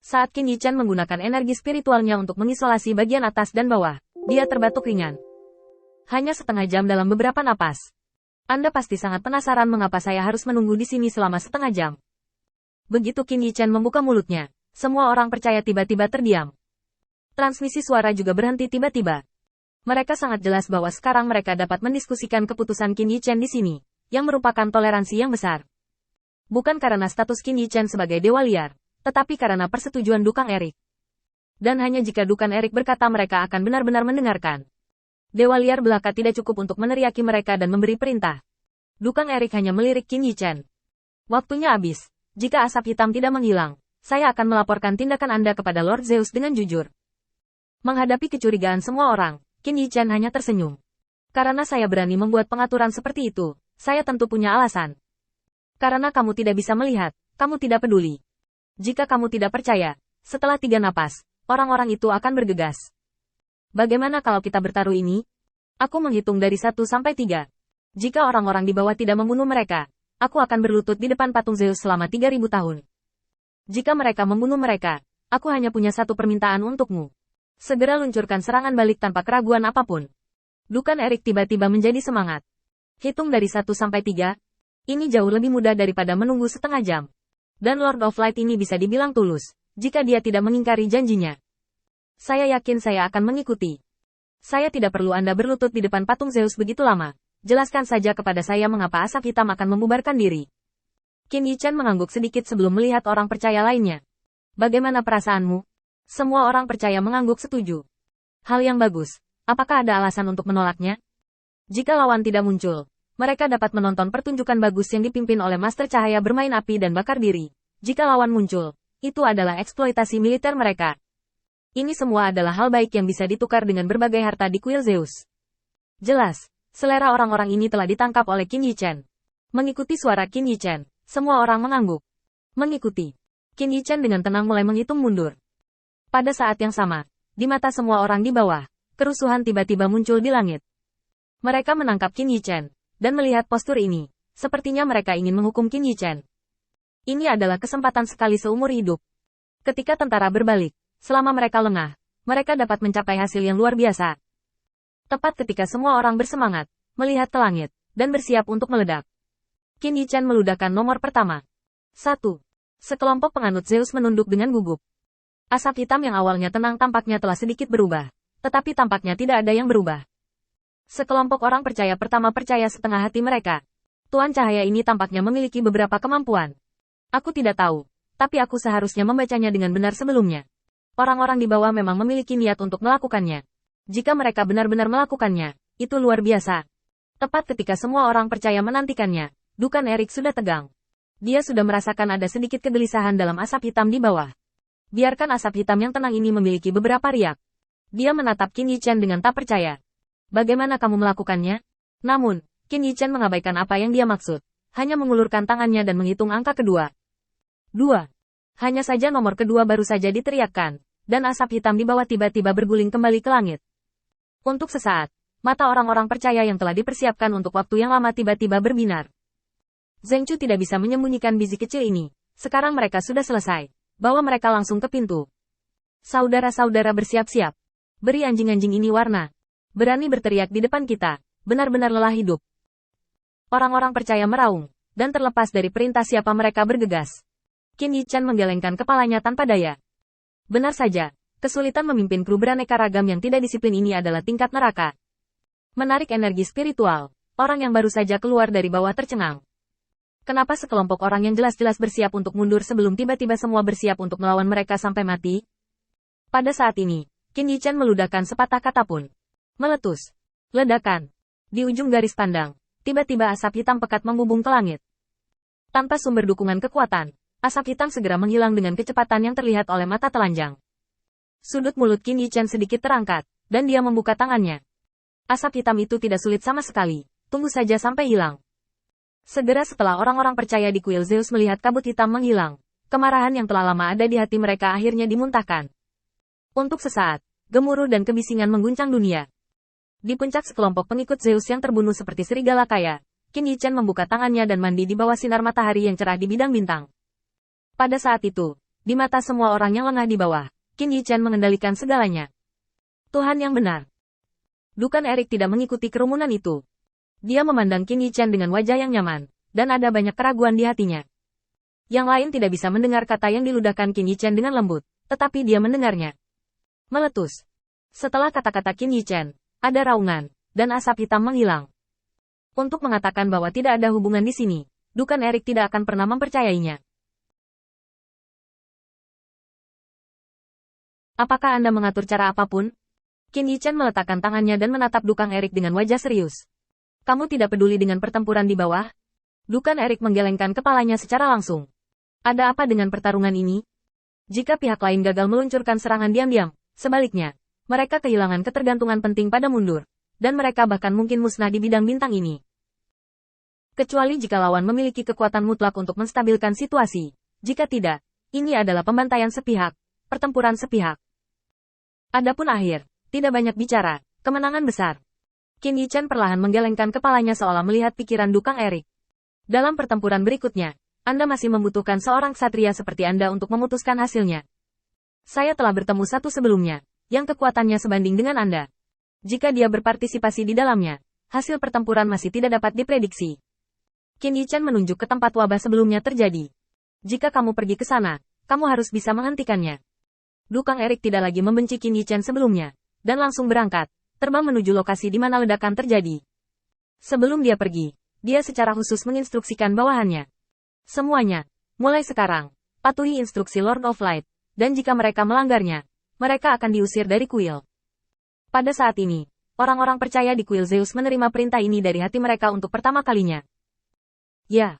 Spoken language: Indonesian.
Saat Qin Yichan menggunakan energi spiritualnya untuk mengisolasi bagian atas dan bawah, dia terbatuk ringan. Hanya setengah jam dalam beberapa napas. Anda pasti sangat penasaran mengapa saya harus menunggu di sini selama setengah jam. Begitu Qin Yichan membuka mulutnya, semua orang percaya tiba-tiba terdiam. Transmisi suara juga berhenti tiba-tiba. Mereka sangat jelas bahwa sekarang mereka dapat mendiskusikan keputusan Qin Yichan di sini, yang merupakan toleransi yang besar. Bukan karena status Qin Yichan sebagai dewa liar, tetapi karena persetujuan Dukang Erik. Dan hanya jika Dukang Erik berkata mereka akan benar-benar mendengarkan. Dewa liar belaka tidak cukup untuk meneriaki mereka dan memberi perintah. Dukang Erik hanya melirik Qin Yichan. Waktunya habis. Jika asap hitam tidak menghilang, saya akan melaporkan tindakan Anda kepada Lord Zeus dengan jujur. Menghadapi kecurigaan semua orang, Qin Yichan hanya tersenyum. Karena saya berani membuat pengaturan seperti itu, saya tentu punya alasan. Karena kamu tidak bisa melihat, kamu tidak peduli. Jika kamu tidak percaya, setelah 3 napas, orang-orang itu akan bergegas. Bagaimana kalau kita bertaruh ini? Aku menghitung dari 1 sampai 3. Jika orang-orang di bawah tidak membunuh mereka, aku akan berlutut di depan patung Zeus selama 3000 tahun. Jika mereka membunuh mereka, aku hanya punya satu permintaan untukmu. Segera luncurkan serangan balik tanpa keraguan apapun. Dukang Erik tiba-tiba menjadi semangat. Hitung dari 1 sampai 3. Ini jauh lebih mudah daripada menunggu setengah jam. Dan Lord of Light ini bisa dibilang tulus, jika dia tidak mengingkari janjinya. Saya yakin saya akan mengikuti. Saya tidak perlu Anda berlutut di depan patung Zeus begitu lama. Jelaskan saja kepada saya mengapa asap hitam akan membubarkan diri. Qin Yichan mengangguk sedikit sebelum melihat orang percaya lainnya. Bagaimana perasaanmu? Semua orang percaya mengangguk setuju. Hal yang bagus. Apakah ada alasan untuk menolaknya? Jika lawan tidak muncul, mereka dapat menonton pertunjukan bagus yang dipimpin oleh Master Cahaya bermain api dan bakar diri. Jika lawan muncul, itu adalah eksploitasi militer mereka. Ini semua adalah hal baik yang bisa ditukar dengan berbagai harta di kuil Zeus. Jelas, selera orang-orang ini telah ditangkap oleh Qin Yichan. Mengikuti suara Qin Yichan, semua orang mengangguk. Mengikuti. Qin Yichan dengan tenang mulai menghitung mundur. Pada saat yang sama, di mata semua orang di bawah, kerusuhan tiba-tiba muncul di langit. Mereka menangkap Qin Yichan. Dan melihat postur ini, sepertinya mereka ingin menghukum Qin Yichan. Ini adalah kesempatan sekali seumur hidup. Ketika tentara berbalik, selama mereka lengah, mereka dapat mencapai hasil yang luar biasa. Tepat ketika semua orang bersemangat, melihat ke langit, dan bersiap untuk meledak. Qin Yichan meludahkan nomor pertama. 1. Sekelompok penganut Zeus menunduk dengan gugup. Asap hitam yang awalnya tenang tampaknya telah sedikit berubah, tetapi tampaknya tidak ada yang berubah. Sekelompok orang percaya pertama percaya setengah hati mereka. Tuan Cahaya ini tampaknya memiliki beberapa kemampuan. Aku tidak tahu, tapi aku seharusnya membacanya dengan benar sebelumnya. Orang-orang di bawah memang memiliki niat untuk melakukannya. Jika mereka benar-benar melakukannya, itu luar biasa. Tepat ketika semua orang percaya menantikannya, Dukang Erik sudah tegang. Dia sudah merasakan ada sedikit kegelisahan dalam asap hitam di bawah. Biarkan asap hitam yang tenang ini memiliki beberapa riak. Dia menatap Qin Yichan dengan tak percaya. Bagaimana kamu melakukannya? Namun, Qin Yichan mengabaikan apa yang dia maksud. Hanya mengulurkan tangannya dan menghitung angka kedua. 2. Hanya saja nomor kedua baru saja diteriakkan, dan asap hitam di bawah tiba-tiba berguling kembali ke langit. Untuk sesaat, mata orang-orang percaya yang telah dipersiapkan untuk waktu yang lama tiba-tiba berbinar. Zheng Chu tidak bisa menyembunyikan bisik kecil ini. Sekarang mereka sudah selesai. Bawa mereka langsung ke pintu. Saudara-saudara bersiap-siap. Beri anjing-anjing ini warna. Berani berteriak di depan kita, benar-benar lelah hidup. Orang-orang percaya meraung, dan terlepas dari perintah siapa mereka bergegas. Qin Yichan menggelengkan kepalanya tanpa daya. Benar saja, kesulitan memimpin kru beraneka ragam yang tidak disiplin ini adalah tingkat neraka. Menarik energi spiritual, orang yang baru saja keluar dari bawah tercengang. Kenapa sekelompok orang yang jelas-jelas bersiap untuk mundur sebelum tiba-tiba semua bersiap untuk melawan mereka sampai mati? Pada saat ini, Qin Yichan meludahkan sepatah kata pun. Meletus. Ledakan. Di ujung garis pandang, tiba-tiba asap hitam pekat membubung ke langit. Tanpa sumber dukungan kekuatan, asap hitam segera menghilang dengan kecepatan yang terlihat oleh mata telanjang. Sudut mulut Qin Yichan sedikit terangkat, dan dia membuka tangannya. Asap hitam itu tidak sulit sama sekali, tunggu saja sampai hilang. Segera setelah orang-orang percaya di kuil Zeus melihat kabut hitam menghilang, kemarahan yang telah lama ada di hati mereka akhirnya dimuntahkan. Untuk sesaat, gemuruh dan kebisingan mengguncang dunia. Di puncak sekelompok pengikut Zeus yang terbunuh seperti serigala kaya, Qin Yichan membuka tangannya dan mandi di bawah sinar matahari yang cerah di bidang bintang. Pada saat itu, di mata semua orang yang lengah di bawah, Qin Yichen mengendalikan segalanya. Tuhan yang benar. Dukan Erik tidak mengikuti kerumunan itu. Dia memandang Qin Yichen dengan wajah yang nyaman, dan ada banyak keraguan di hatinya. Yang lain tidak bisa mendengar kata yang diludahkan Qin Yichen dengan lembut, tetapi dia mendengarnya. Meletus. Setelah kata-kata Qin Yichen, ada raungan, dan asap hitam menghilang. Untuk mengatakan bahwa tidak ada hubungan di sini, Dukan Erik tidak akan pernah mempercayainya. Apakah Anda mengatur cara apapun? Qin Yichen meletakkan tangannya dan menatap Dukan Erik dengan wajah serius. Kamu tidak peduli dengan pertempuran di bawah? Dukan Erik menggelengkan kepalanya secara langsung. Ada apa dengan pertarungan ini? Jika pihak lain gagal meluncurkan serangan diam-diam, sebaliknya, mereka kehilangan ketergantungan penting pada mundur, dan mereka bahkan mungkin musnah di bidang bintang ini. Kecuali jika lawan memiliki kekuatan mutlak untuk menstabilkan situasi. Jika tidak, ini adalah pembantaian sepihak, pertempuran sepihak. Adapun akhir, tidak banyak bicara, kemenangan besar. Qin Yichen perlahan menggelengkan kepalanya seolah melihat pikiran Dukan Erik. Dalam pertempuran berikutnya, Anda masih membutuhkan seorang ksatria seperti Anda untuk memutuskan hasilnya. Saya telah bertemu satu sebelumnya, yang kekuatannya sebanding dengan Anda. Jika dia berpartisipasi di dalamnya, hasil pertempuran masih tidak dapat diprediksi. Qin Yichen menunjuk ke tempat wabah sebelumnya terjadi. Jika kamu pergi ke sana, kamu harus bisa menghentikannya. Dukan Erik tidak lagi membenci Qin Yichen sebelumnya, dan langsung berangkat, terbang menuju lokasi di mana ledakan terjadi. Sebelum dia pergi, dia secara khusus menginstruksikan bawahannya. Semuanya, mulai sekarang, patuhi instruksi Lord of Light, dan jika mereka melanggarnya, mereka akan diusir dari kuil. Pada saat ini, orang-orang percaya di kuil Zeus menerima perintah ini dari hati mereka untuk pertama kalinya. Ya,